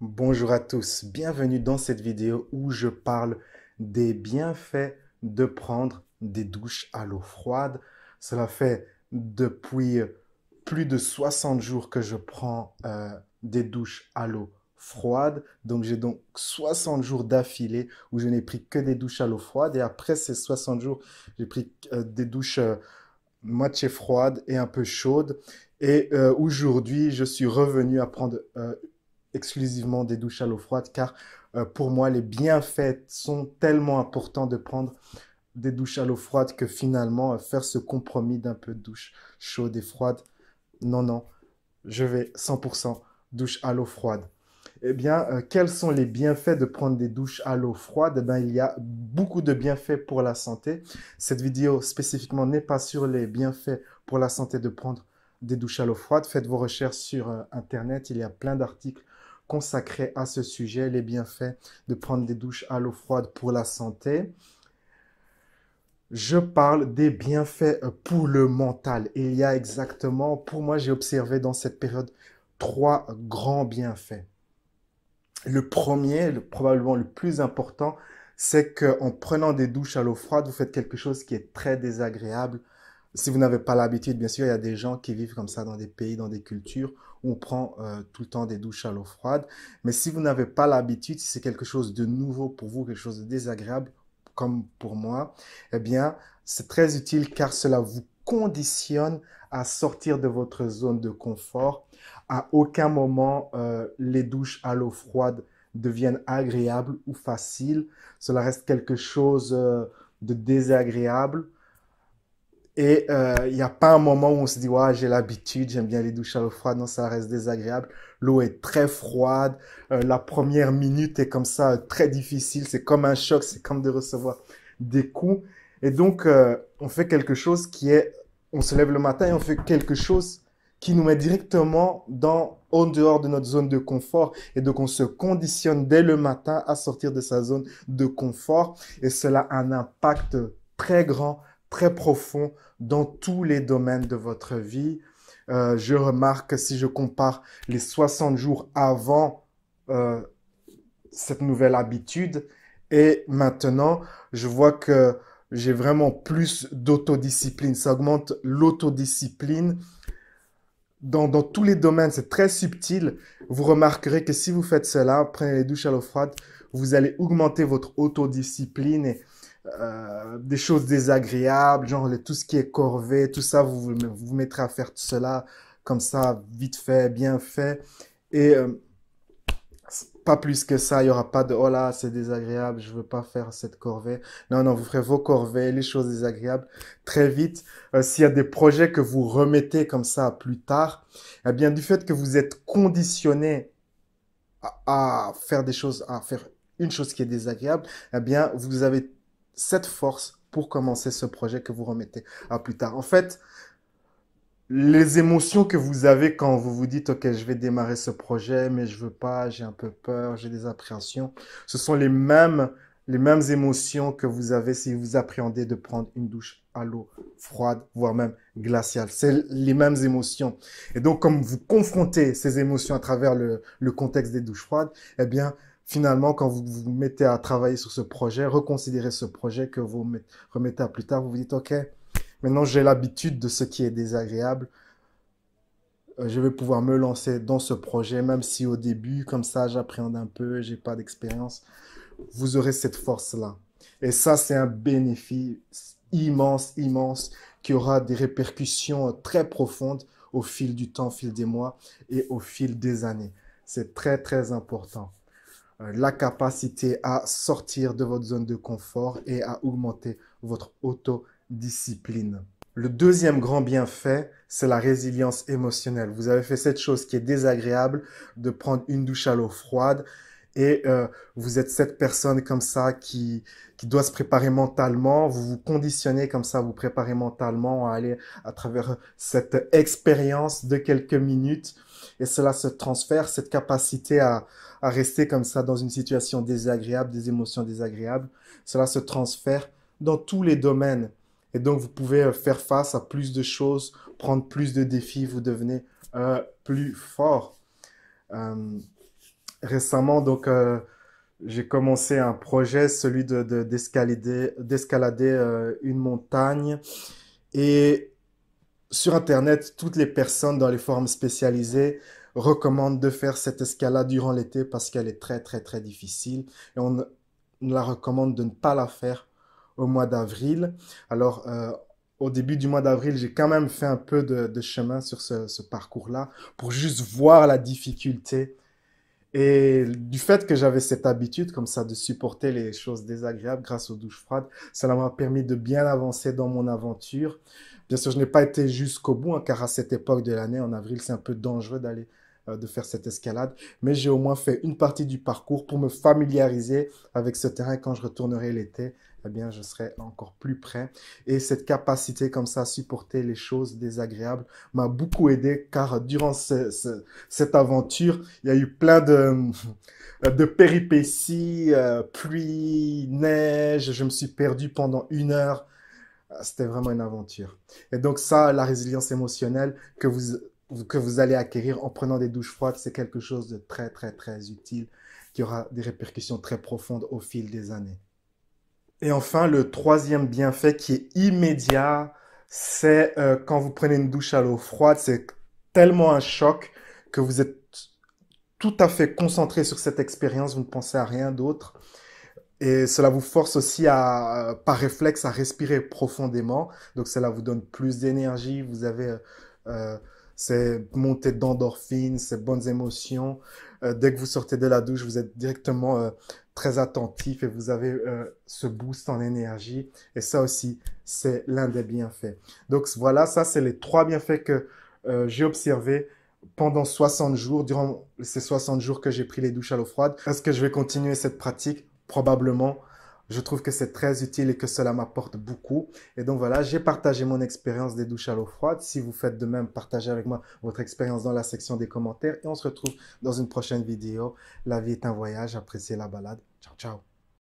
Bonjour à tous, bienvenue dans cette vidéo où je parle des bienfaits de prendre des douches à l'eau froide. Cela fait depuis plus de 60 jours que je prends des douches à l'eau froide. Donc j'ai donc 60 jours d'affilée où je n'ai pris que des douches à l'eau froide. Et après ces 60 jours, j'ai pris des douches moitié froides et un peu chaudes. Et aujourd'hui, je suis revenu à prendre exclusivement des douches à l'eau froide car pour moi, les bienfaits sont tellement importants de prendre des douches à l'eau froide que finalement, faire ce compromis d'un peu de douche chaude et froide, non, non, je vais 100% douche à l'eau froide. Eh bien, quels sont les bienfaits de prendre des douches à l'eau froide? Eh bien, il y a beaucoup de bienfaits pour la santé. Cette vidéo spécifiquement n'est pas sur les bienfaits pour la santé de prendre des douches à l'eau froide. Faites vos recherches sur Internet. Il y a plein d'articles consacrés à ce sujet, les bienfaits de prendre des douches à l'eau froide pour la santé. Je parle des bienfaits pour le mental. Et il y a exactement, pour moi, j'ai observé dans cette période trois grands bienfaits. Le premier, probablement le plus important, c'est qu'en prenant des douches à l'eau froide, vous faites quelque chose qui est très désagréable. Si vous n'avez pas l'habitude, bien sûr, il y a des gens qui vivent comme ça dans des pays, dans des cultures où on prend tout le temps des douches à l'eau froide. Mais si vous n'avez pas l'habitude, si c'est quelque chose de nouveau pour vous, quelque chose de désagréable, comme pour moi, eh bien, c'est très utile car cela vous conditionne à sortir de votre zone de confort. À aucun moment, les douches à l'eau froide deviennent agréables ou faciles. Cela reste quelque chose de désagréable. Et il n'y a pas un moment où on se dit, ouais, j'ai l'habitude, j'aime bien les douches à l'eau froide. Non, ça reste désagréable. L'eau est très froide. La première minute est comme ça, très difficile. C'est comme un choc, c'est comme de recevoir des coups. Et donc, on fait quelque chose qui est, on se lève le matin et on fait quelque chose qui nous met directement en dehors de notre zone de confort. Et donc, on se conditionne dès le matin à sortir de sa zone de confort. Et cela a un impact très grand, très profond dans tous les domaines de votre vie. Je remarque que si je compare les 60 jours avant euh, cette nouvelle habitude et maintenant, je vois que j'ai vraiment plus d'autodiscipline. Ça augmente l'autodiscipline dans tous les domaines. C'est très subtil. Vous remarquerez que si vous faites cela, prenez les douches à l'eau froide, vous allez augmenter votre autodiscipline et des choses désagréables, genre tout ce qui est corvée, tout ça, vous mettrez à faire tout cela comme ça, vite fait, bien fait. Et pas plus que ça, il n'y aura pas de oh là, c'est désagréable, je veux pas faire cette corvée. Non, non, vous ferez vos corvées, les choses désagréables très vite. S'il y a des projets que vous remettez comme ça plus tard, eh bien, du fait que vous êtes conditionné à faire des choses, à faire une chose qui est désagréable, eh bien, vous avez cette force pour commencer ce projet que vous remettez à plus tard. En fait, les émotions que vous avez quand vous vous dites, OK, je vais démarrer ce projet, mais je veux pas, j'ai un peu peur, j'ai des appréhensions, ce sont les mêmes émotions que vous avez si vous appréhendez de prendre une douche à l'eau froide, voire même glaciale. C'est les mêmes émotions. Et donc, comme vous confrontez ces émotions à travers le contexte des douches froides, eh bien, finalement, quand vous vous mettez à travailler sur ce projet, reconsidérez ce projet que vous remettez à plus tard, vous vous dites, OK, maintenant, j'ai l'habitude de ce qui est désagréable. Je vais pouvoir me lancer dans ce projet, même si au début, comme ça, j'appréhende un peu, j'ai pas d'expérience. Vous aurez cette force-là. Et ça, c'est un bénéfice immense, immense, qui aura des répercussions très profondes au fil du temps, au fil des mois et au fil des années. C'est très, très important. La capacité à sortir de votre zone de confort et à augmenter votre autodiscipline. Le deuxième grand bienfait, c'est la résilience émotionnelle. Vous avez fait cette chose qui est désagréable, de prendre une douche à l'eau froide, et vous êtes cette personne comme ça qui doit se préparer mentalement, vous vous conditionnez comme ça, vous préparez mentalement à aller à travers cette expérience de quelques minutes, et cela se transfère, cette capacité à rester comme ça dans une situation désagréable, des émotions désagréables, cela se transfère dans tous les domaines. Et donc, vous pouvez faire face à plus de choses, prendre plus de défis, vous devenez plus fort. Euh, Récemment, j'ai commencé un projet, celui d'escalader une montagne. Et sur Internet, toutes les personnes dans les forums spécialisés recommandent de faire cette escalade durant l'été parce qu'elle est très, très, très difficile. Et on la recommande de ne pas la faire au mois d'avril. Alors, au début du mois d'avril, j'ai quand même fait un peu de chemin sur ce parcours-là pour juste voir la difficulté. Et du fait que j'avais cette habitude comme ça de supporter les choses désagréables grâce aux douches froides, ça m'a permis de bien avancer dans mon aventure. Bien sûr, je n'ai pas été jusqu'au bout, hein, car à cette époque de l'année, en avril, c'est un peu dangereux de faire cette escalade. Mais j'ai au moins fait une partie du parcours pour me familiariser avec ce terrain. Quand je retournerai l'été, eh bien, je serai encore plus prêt. Et cette capacité comme ça à supporter les choses désagréables m'a beaucoup aidé, car durant cette aventure, il y a eu plein de péripéties, pluie, neige. Je me suis perdu pendant 1 heure. C'était vraiment une aventure. Et donc ça, la résilience émotionnelle que vous allez acquérir en prenant des douches froides, c'est quelque chose de très, très, très utile qui aura des répercussions très profondes au fil des années. Et enfin, le troisième bienfait qui est immédiat, c'est quand vous prenez une douche à l'eau froide, c'est tellement un choc que vous êtes tout à fait concentré sur cette expérience, vous ne pensez à rien d'autre. Et cela vous force aussi par réflexe, à respirer profondément. Donc cela vous donne plus d'énergie. Vous avez ces montées d'endorphines, ces bonnes émotions. Dès que vous sortez de la douche, vous êtes directement très attentif et vous avez ce boost en énergie. Et ça aussi, c'est l'un des bienfaits. Donc voilà, ça c'est les 3 bienfaits que j'ai observés pendant 60 jours, durant ces 60 jours que j'ai pris les douches à l'eau froide. Est-ce que je vais continuer cette pratique? Probablement. Je trouve que c'est très utile et que cela m'apporte beaucoup. Et donc voilà, j'ai partagé mon expérience des douches à l'eau froide. Si vous faites de même, partagez avec moi votre expérience dans la section des commentaires. Et on se retrouve dans une prochaine vidéo. La vie est un voyage, appréciez la balade. Ciao, ciao.